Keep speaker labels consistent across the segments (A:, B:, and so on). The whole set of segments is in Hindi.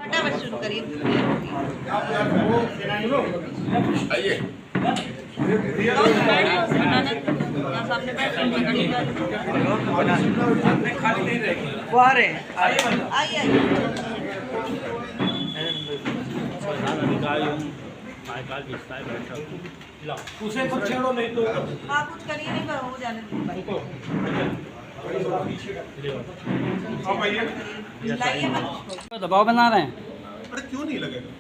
A: फटाफट शुरू करिए।
B: आइए।
A: सामने बैठ
C: खाली नहीं रहेगी।
D: वो आ रहे हैं।
A: आइए
E: प्रधान अधिकारी कार्यकाल की स्थायी बैठक
C: उसे कुछ छेड़ो नहीं तो
A: हाँ कुछ करिए नहीं पर हो जाने दो।
B: आप आइए।
A: लाइए मत।
D: दबाव बना रहे हैं।
B: अरे क्यों नहीं लगेगा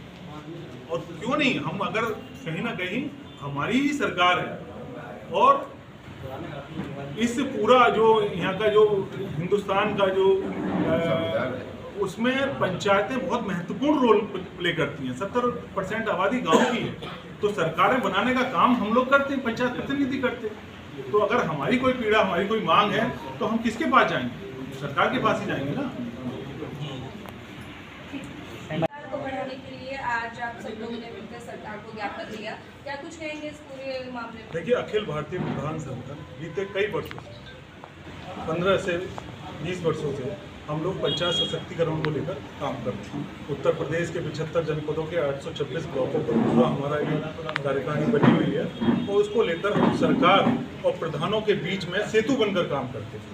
B: और क्यों नहीं, हम अगर कहीं ना कहीं हमारी ही सरकार है और इस पूरा जो यहाँ का जो हिंदुस्तान का जो उसमें पंचायतें बहुत महत्वपूर्ण रोल प्ले करती हैं। 70% आबादी गांव की है, तो सरकारें बनाने का काम हम लोग करते हैं, पंचायत प्रतिनिधि करते हैं। तो अगर हमारी कोई पीड़ा, हमारी कोई मांग है तो हम किसके पास जाएंगे? सरकार के पास ही जाएंगे ना।
F: को बढ़ाने के लिए आज आप सब लोगों ने मिलकर सरकार को ज्ञापन दिया, क्या कुछ कहेंगे इस पूरे मामले में?
B: देखिए, अखिल भारतीय प्रधान संगठन बीते कई वर्षों से 15 से 20 वर्षों से हम लोग पंचायत सशक्तिकरण को लेकर काम करते हैं। उत्तर प्रदेश के 75 जनपदों के 826 ब्लॉकों पर पूरा हमारा ये कार्यकारिणी बनी हुई है और उसको लेकर हम सरकार और प्रधानों के बीच में सेतु बनकर काम करते हैं।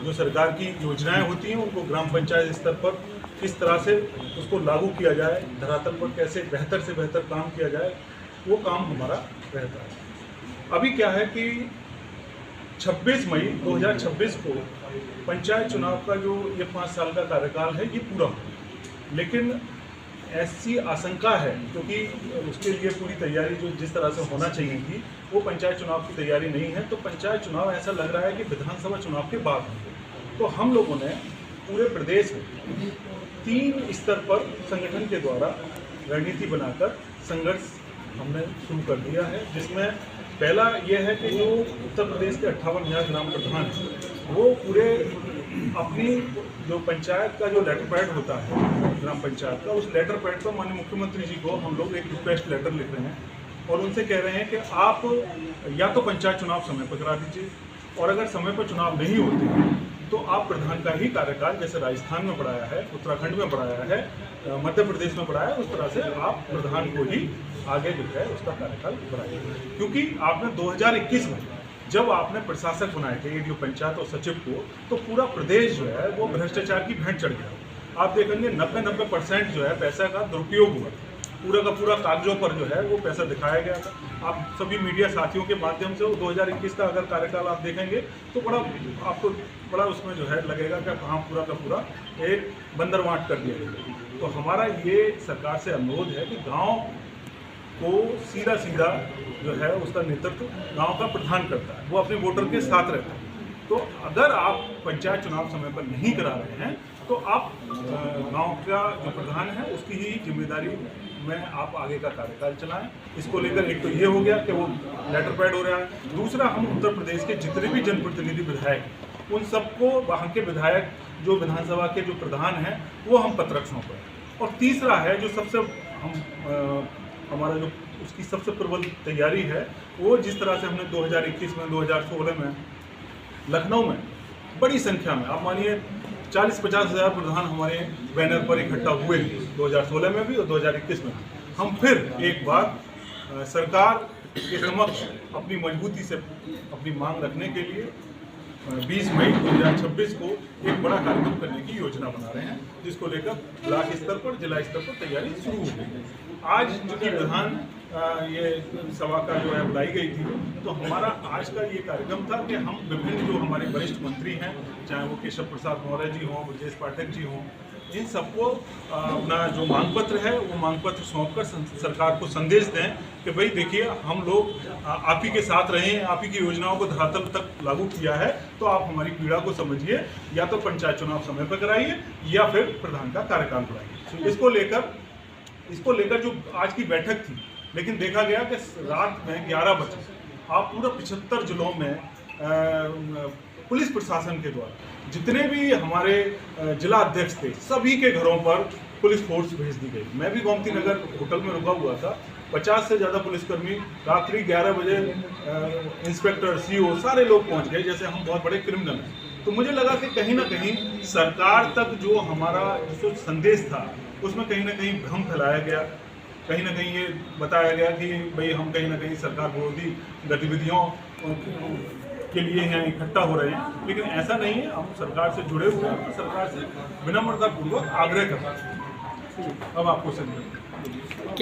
B: जो सरकार की योजनाएं होती हैं उनको ग्राम पंचायत स्तर पर किस तरह से उसको लागू किया जाए, धरातल पर कैसे बेहतर से बेहतर काम किया जाए, वो काम हमारा रहता है। अभी क्या है कि 26 मई 2026 को पंचायत चुनाव का जो ये 5 साल का कार्यकाल है ये पूरा हो, लेकिन ऐसी आशंका है क्योंकि उसके लिए पूरी तैयारी जो जिस तरह से होना चाहिए थी वो पंचायत चुनाव की तैयारी नहीं है। तो पंचायत चुनाव ऐसा लग रहा है कि विधानसभा चुनाव के बाद होंगे। तो हम लोगों ने पूरे प्रदेश में 3 स्तर पर संगठन के द्वारा रणनीति बनाकर संघर्ष हमने शुरू कर दिया है, जिसमें पहला ये है कि जो उत्तर प्रदेश के 58,000 ग्राम प्रधान हैं वो पूरे अपनी जो पंचायत का जो लेटर पैड होता है ग्राम पंचायत का, उस लेटर पैड पर माननीय मुख्यमंत्री जी को हम लोग एक रिक्वेस्ट लेटर लिख रहे हैं और उनसे कह रहे हैं कि आप या तो पंचायत चुनाव समय पर करा दीजिए और अगर समय पर चुनाव नहीं होते तो आप प्रधान का ही कार्यकाल जैसे राजस्थान में बढ़ाया है, उत्तराखंड में बढ़ाया है, मध्य प्रदेश में बढ़ाया है, उस तरह से आप प्रधान को ही आगे जो है उसका कार्यकाल बढ़ाइए। क्योंकि आपने 2021 में जब आपने प्रशासक बनाए थे एडीओ पंचायत और सचिव को, तो पूरा प्रदेश जो है वो भ्रष्टाचार की भेंट चढ़ गया। आप देखेंगे 90% जो है पैसा का दुरुपयोग हुआ, पूरा का पूरा कागजों पर जो है वो पैसा दिखाया गया था। आप सभी मीडिया साथियों के माध्यम से 2021 का अगर कार्यकाल आप देखेंगे तो आपको बड़ा उसमें जो है लगेगा कि हाँ पूरा का पूरा एक बंदरवांट कर दिया गया। तो हमारा ये सरकार से अनुरोध है कि गांव को सीधा जो है उसका नेतृत्व गांव का प्रधान करता है, वो अपने वोटर के साथ रहता है। तो अगर आप पंचायत चुनाव समय पर नहीं करा रहे हैं तो आप गांव का जो प्रधान है उसकी ही जिम्मेदारी में आप आगे का कार्यकाल चलाएं। इसको लेकर एक तो ये हो गया कि वो लेटर पैड हो रहा है। दूसरा, हम उत्तर प्रदेश के जितने भी जनप्रतिनिधि विधायक उन सबको वहाँ के विधायक जो विधानसभा के जो प्रधान हैं वो हम पत्रक सौंप रहे हैं। और तीसरा है जो सबसे हमारा जो उसकी सबसे प्रबल तैयारी है वो जिस तरह से हमने 2021 में 2016 में लखनऊ में बड़ी संख्या में आप मानिए 40-50 हज़ार प्रधान हमारे बैनर पर इकट्ठा हुए 2016 में भी और 2021 में भी। हम फिर एक बार सरकार के समक्ष अपनी मजबूती से अपनी मांग रखने के लिए 20 मई 2026 को एक बड़ा कार्यक्रम करने की योजना बना रहे हैं, जिसको लेकर ब्लॉक स्तर पर जिला स्तर पर तैयारी शुरू हो गई है। आज चूँकि प्रधान ये सभा का जो है बुलाई गई थी, तो हमारा आज का ये कार्यक्रम था कि हम विभिन्न जो हमारे वरिष्ठ मंत्री हैं, चाहे वो केशव प्रसाद मौर्य जी हों, ब्रजेश पाठक जी हों, इन सबको अपना जो मांग पत्र है वो मांग पत्र सौंपकर सरकार को संदेश दें कि भाई देखिए हम लोग आप ही के साथ रहे हैं, आप ही की योजनाओं को धरातल तक लागू किया है, तो आप हमारी पीड़ा को समझिए, या तो पंचायत चुनाव समय पर कराइए या फिर प्रधान का कार्यकाल बढ़ाइए। इसको लेकर जो आज की बैठक थी, लेकिन देखा गया कि रात में 11 बजे आप पूरा 75 जिलों में पुलिस प्रशासन के द्वारा जितने भी हमारे जिला अध्यक्ष थे सभी के घरों पर पुलिस फोर्स भेज दी गई। मैं भी गोमती नगर होटल में रुका हुआ था, 50 से ज़्यादा पुलिसकर्मी, रात्रि 11 बजे इंस्पेक्टर, सीओ सारे लोग पहुंच गए जैसे हम बहुत बड़े क्रिमिनल हैं। तो मुझे लगा कि कहीं ना कहीं सरकार तक जो हमारा जो संदेश था उसमें कहीं ना कहीं भ्रम फैलाया गया, कहीं ना कहीं ये बताया गया कि भाई हम कहीं ना कहीं सरकार विरोधी गतिविधियों के लिए यहाँ इकट्ठा हो रहे हैं, लेकिन ऐसा नहीं है। हम सरकार से जुड़े हुए हैं, तो सरकार से विनम्रतापूर्वक आग्रह कर रहे हैं। अब आपको समझ